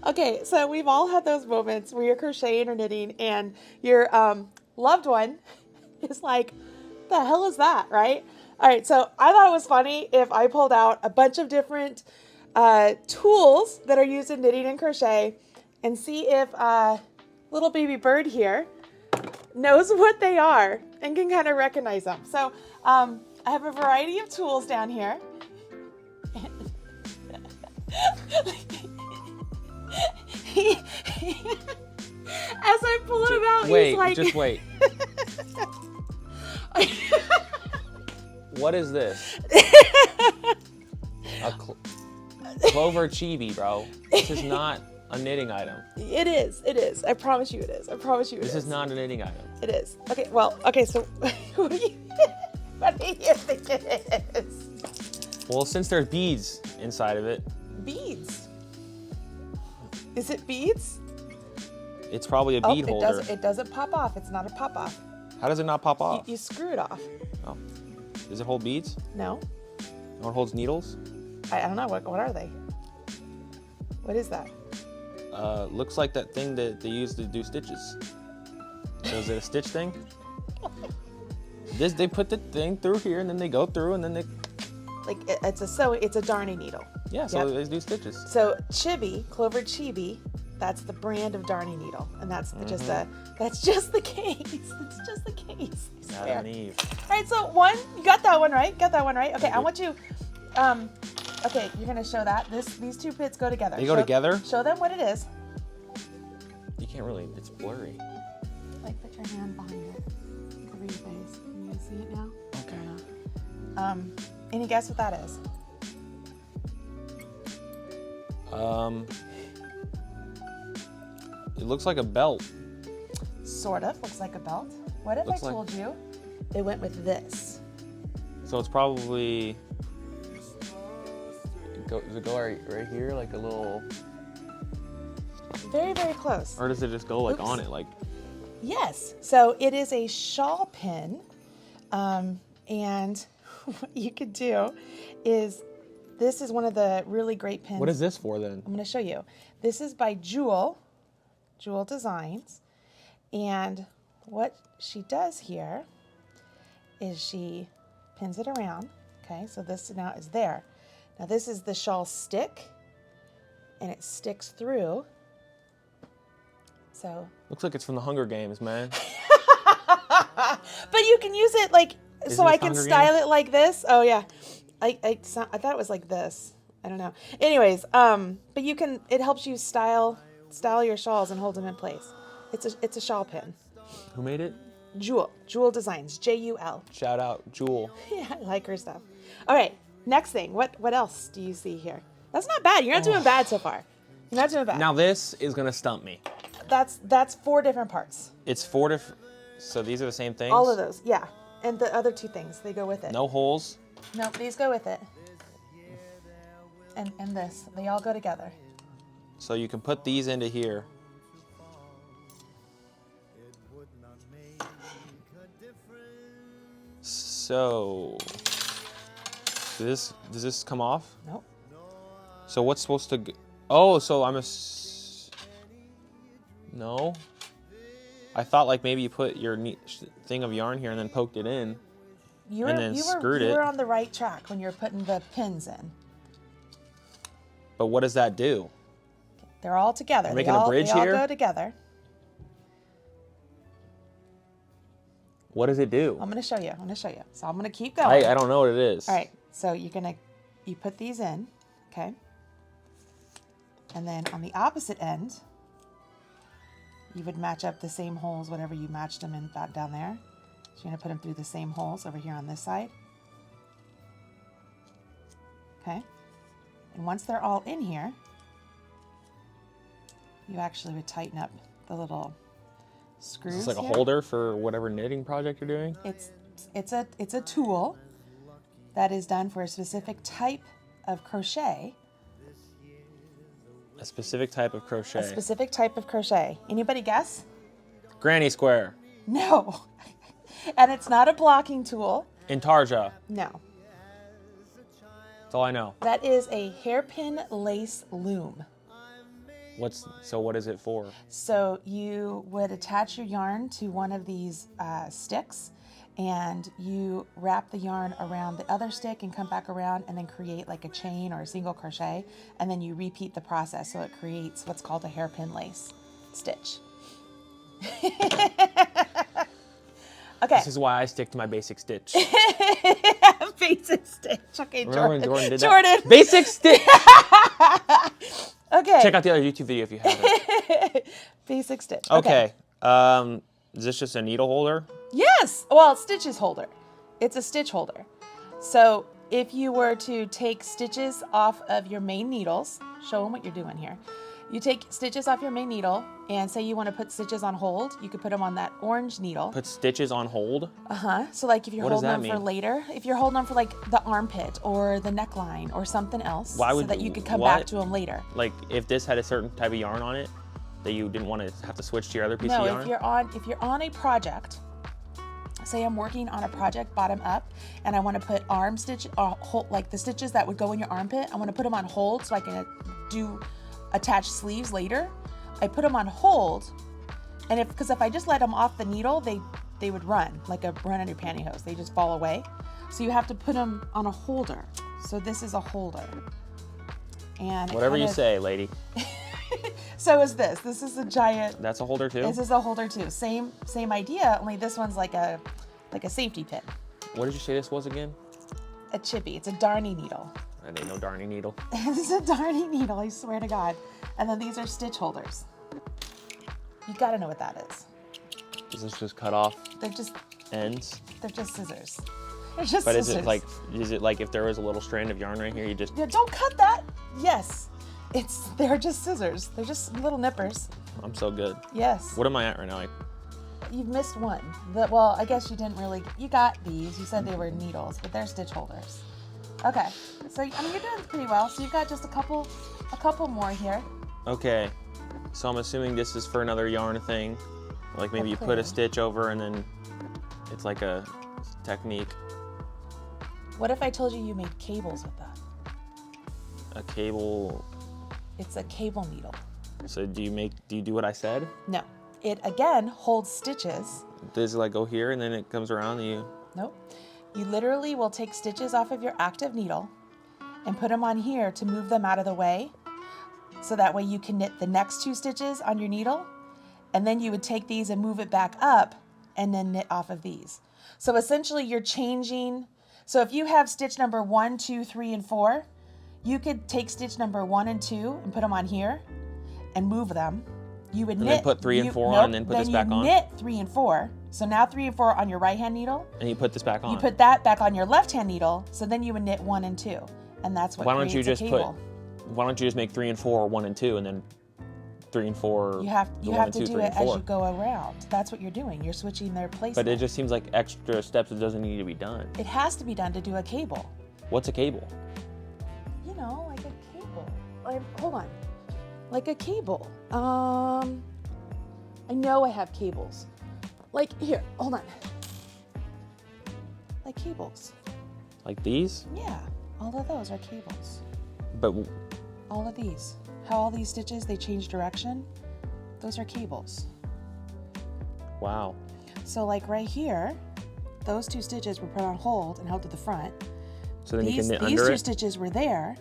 Okay, so we've all had those moments where you're crocheting or knitting and your loved one is like, the hell is that, right? All right, so I thought it was funny if I pulled out a bunch of different tools that are used in knitting and crochet and see if little baby bird here knows what they are and can kind of recognize them. So I have a variety of tools down here. As I pull him out, he's like... Just wait. What is this? A clover chibi, bro. This is not a knitting item. It is. It is. I promise you it is. I promise you it is. This is not a knitting item. It is. Okay, well, okay, so what do you think it is? Well, since there's beads inside of it. Beads? Is it beads? It's probably a bead holder. It doesn't pop off. It's not a pop off. How does it not pop off? You screw it off. Oh. Does it hold beads? No. No, it holds needles? I don't know. What are they? What is that? Looks like that thing that they use to do stitches. So is it a stitch thing? They put the thing through here and then they go through and then they... Like it's a darning needle. Yeah, so they do stitches. So chibi, clover chibi, that's the brand of darning needle, and that's just the case. It's just the case. Adam and Eve. All right, so you got that one right. Okay, I want you. Okay, you're gonna show that. These two bits go together. They go together? Show them what it is. You can't really. It's blurry. Like put your hand behind it. Cover your face. Can you see it now? Okay. Any guess what that is? It looks like a belt. Sort of looks like a belt. What if I told you it went with this? So it's probably does it go right here, like a little? Very, very close. Or does it just go like on it, like? Yes. So it is a shawl pin, and what you could do is, this is one of the really great pins. What is this for then? I'm going to show you. This is by Jewel Designs, and what she does here is she pins it around. Okay, so this now is there. Now this is the shawl stick, and it sticks through. So looks like it's from the Hunger Games, man. But you can use it like, so I can style it like this. Oh yeah, I thought it was like this. I don't know. Anyways, but you can. It helps you style your shawls and hold them in place. It's a shawl pin. Who made it? Jewel Designs. J-U-L. Shout out, Jewel. Yeah, I like her stuff. All right, next thing. What else do you see here? That's not bad. You're not doing bad so far. You're not doing bad. Now this is gonna stump me. That's 4 different parts. It's 4 different. So these are the same things. All of those, yeah. And the other 2 things, they go with it. No holes. No, these go with it. And this, they all go together. So you can put these into here. So, does this come off? Nope. So what's supposed to? Oh, so no. I thought like maybe you put your thing of yarn here and then poked it in, and then screwed it. You were on the right track when you were putting the pins in. But what does that do? They're all together. You're making a bridge here? They all go together. What does it do? I'm going to show you. So I'm going to keep going. I don't know what it is. All right. So you put these in, okay? And then on the opposite end, you would match up the same holes, whatever you matched them in back down there. So you're going to put them through the same holes over here on this side. Okay? And once they're all in here, you actually would tighten up the little screws. Is this like here. a holder for whatever knitting project you're doing? It's a tool that is done for a specific type of crochet. A specific type of crochet. A specific type of crochet. Anybody guess? Granny square. No. And it's not a blocking tool. Intarsia. No. That's all I know. That is a hairpin lace loom. So what is it for? So you would attach your yarn to one of these sticks, and you wrap the yarn around the other stick and come back around and then create like a chain or a single crochet, and then you repeat the process so it creates what's called a hairpin lace stitch. Okay. This is why I stick to my basic stitch. Basic stitch. Okay, Remember when Jordan did Jordan. that? Basic stitch. Okay. Check out the other YouTube video if you haven't. Basic stitch. Okay. Is this just a needle holder? Yes. Well, stitches holder. It's a stitch holder. So if you were to take stitches off of your main needles, show them what you're doing here. You take stitches off your main needle, and say you want to put stitches on hold, you could put them on that orange needle. Put stitches on hold? Uh-huh. So like if you're holding them for later, if you're holding them for like the armpit or the neckline or something else, so that you could come back to them later. Like if this had a certain type of yarn on it that you didn't want to have to switch to your other piece of yarn? No, if you're on a project, say I'm working on a project bottom up and I want to put arm stitch, like the stitches that would go in your armpit, I want to put them on hold so I can attach sleeves later. I put them on hold, and because if I just let them off the needle, they would run like a run on your pantyhose. They just fall away. So you have to put them on a holder. So this is a holder. And whatever you say, lady. So is this. This is a giant. That's a holder too? This is a holder too. Same idea, only this one's like a safety pin. What did you say this was again? A chippy. It's a darning needle. That ain't no darning needle. This is a darning needle, I swear to God. And then these are stitch holders. You gotta know what that is. Does this just cut off They're just ends? They're just scissors. They're just But scissors. is it like if there was a little strand of yarn right here, you just... Yeah, don't cut that. Yes. They're just scissors. They're just little nippers. I'm so good. Yes. What am I at right now? You've missed one. Well, I guess you didn't really... You got these. You said they were needles, but they're stitch holders. Okay. So, I mean, you're doing pretty well. So you've got just a couple more here. Okay. So I'm assuming this is for another yarn thing. Like maybe you put a stitch over and then it's like a technique. What if I told you made cables with that? A cable... It's a cable needle. So do you do what I said? No. It, again, holds stitches. Does it like go here and then it comes around and you... Nope. You literally will take stitches off of your active needle and put them on here to move them out of the way. So that way you can knit the next 2 stitches on your needle. And then you would take these and move it back up and then knit off of these. So essentially you're changing. So if you have stitch number 1, 2, 3, and 4, you could take stitch number 1 and 2 and put them on here and move them. You would knit. And then put 3 and 4 on and then put this back on? Then you knit 3 and 4. So now 3 and 4 on your right hand needle. And you put this back on. You put that back on your left hand needle. So then you would knit 1 and 2. And that's what creates a cable. Why don't you just make 3 and 4 1 and 2 and then 3 and 4 You have to do it as you go around. That's what you're doing. You're switching their placement. But it just seems like extra steps that doesn't need to be done. It has to be done to do a cable. What's a cable? You know, like a cable. Hold on. Like a cable. I know I have cables. Like here, hold on. Like cables. Like these? Yeah, all of those are cables. But all of these. How all these stitches, they change direction. Those are cables. Wow. So like right here, those 2 stitches were put on hold and held to the front. So then you can knit under it? These 2 stitches were there.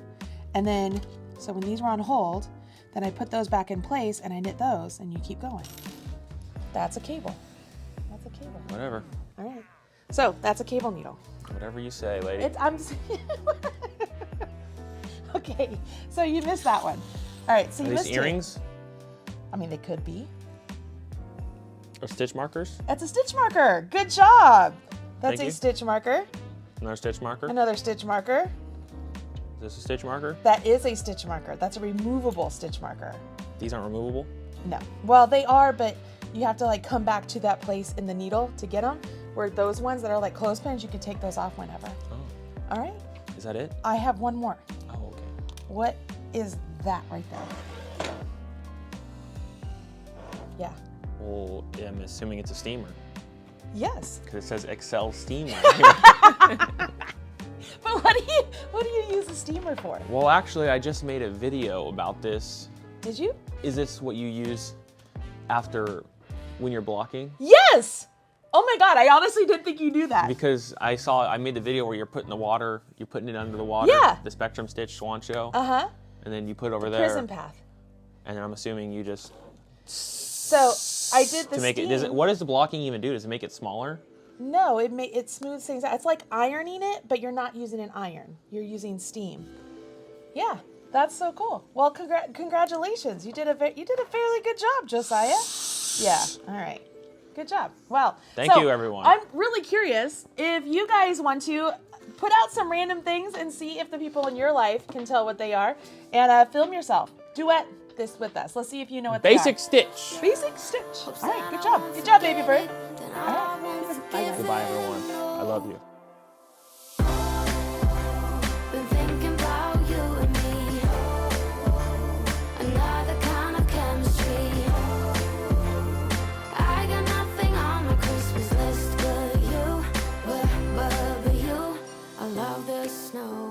And then, so when these were on hold, then I put those back in place and I knit those and you keep going. That's a cable. That's a cable. Whatever. All right. So that's a cable needle. Whatever you say, lady. Okay, so you missed that one. All right, so you missed these earrings? I mean, they could be. Or stitch markers? That's a stitch marker. Good job. That's Thank you. stitch marker. Another stitch marker? Another stitch marker. Is this a stitch marker? That is a stitch marker. That's a removable stitch marker. These aren't removable? No. Well, they are, but you have to like come back to that place in the needle to get them. Where those ones that are like clothespins, you can take those off whenever. Oh. All right. Is that it? I have one more. Oh, okay. What is that right there? Yeah. Well, I'm assuming it's a steamer. Yes. Because it says Excel steam right here. But what do you use a steamer for? Well, actually, I just made a video about this. Did you? is this what you use after when you're blocking? Yes! Oh my God, I honestly didn't think you knew that. Because I made the video where you're putting it under the water. Yeah. The Spectrum Stitch Swan Show. Uh-huh. And then you put it over there. Prism path. And then I'm assuming you just... So I did the to make steam. what does the blocking even do? Does it make it smaller? No, it smooths things out. It's like ironing it, but you're not using an iron. You're using steam. Yeah, that's so cool. Well, congratulations. You did a fairly good job, Josiah. Yeah. All right. Good job. Well, Thank you, everyone. I'm really curious if you guys want to put out some random things and see if the people in your life can tell what they are, and film yourself. Duet this with us. Let's see if you know what they are. Basic stitch. Basic stitch. All right. Good job. Good job, baby bird. All right. Bye, guys. Goodbye, everyone. I love you. Been thinking about you and me, another kind of chemistry. I got nothing on my Christmas list but you, but you. I love the snow.